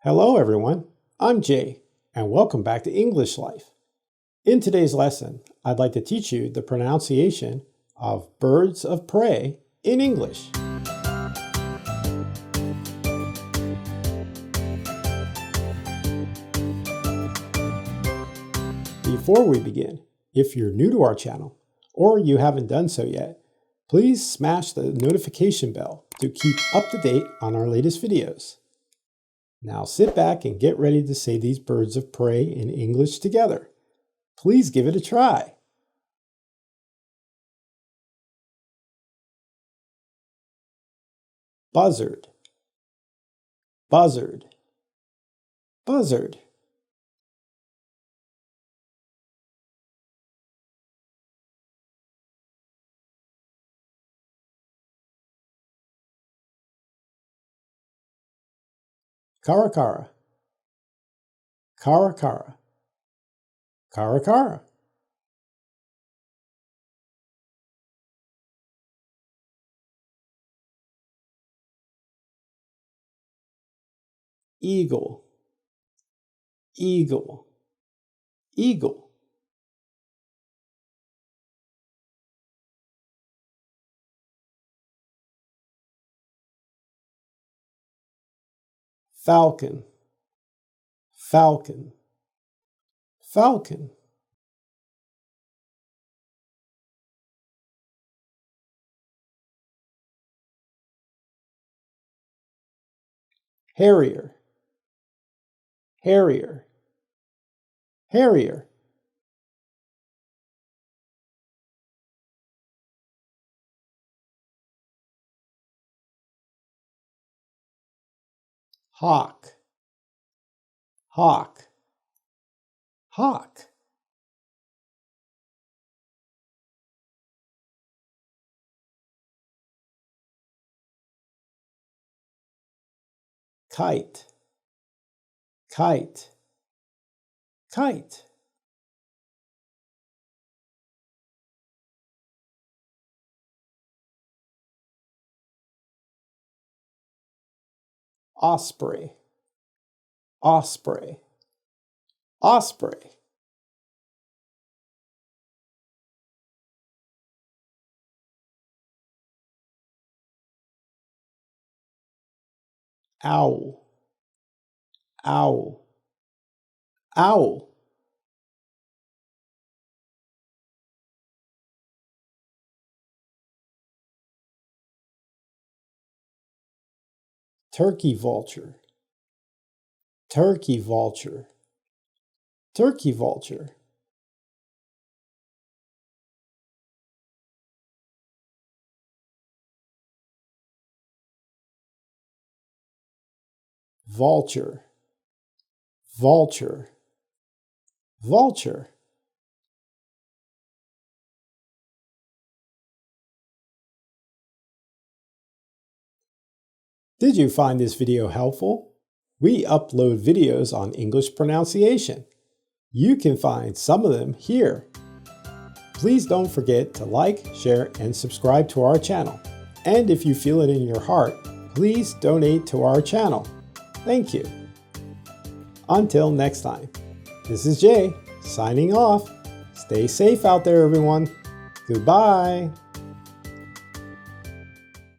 Hello everyone, I'm Jay, and welcome back to English Life. In today's lesson, I'd like to teach you the pronunciation of birds of prey in English. Before we begin, if you're new to our channel, or you haven't done so yet, please smash the notification bell to keep up to date on our latest videos. Now sit back and get ready to say these birds of prey in English together. Please give it a try. Buzzard, buzzard, buzzard. Caracara, Caracara, Caracara. Eagle, eagle, eagle. Falcon, falcon, falcon. Harrier, Harrier, Harrier. Hawk, hawk, hawk. Kite, kite, kite. Osprey, osprey, osprey. Owl, owl, owl. Turkey vulture, turkey vulture, turkey vulture. Vulture, vulture, vulture. Did you find this video helpful? We upload videos on English pronunciation. You can find some of them here. Please don't forget to like, share, and subscribe to our channel. And if you feel it in your heart, please donate to our channel. Thank you. Until next time, this is Jay signing off. Stay safe out there, everyone. Goodbye.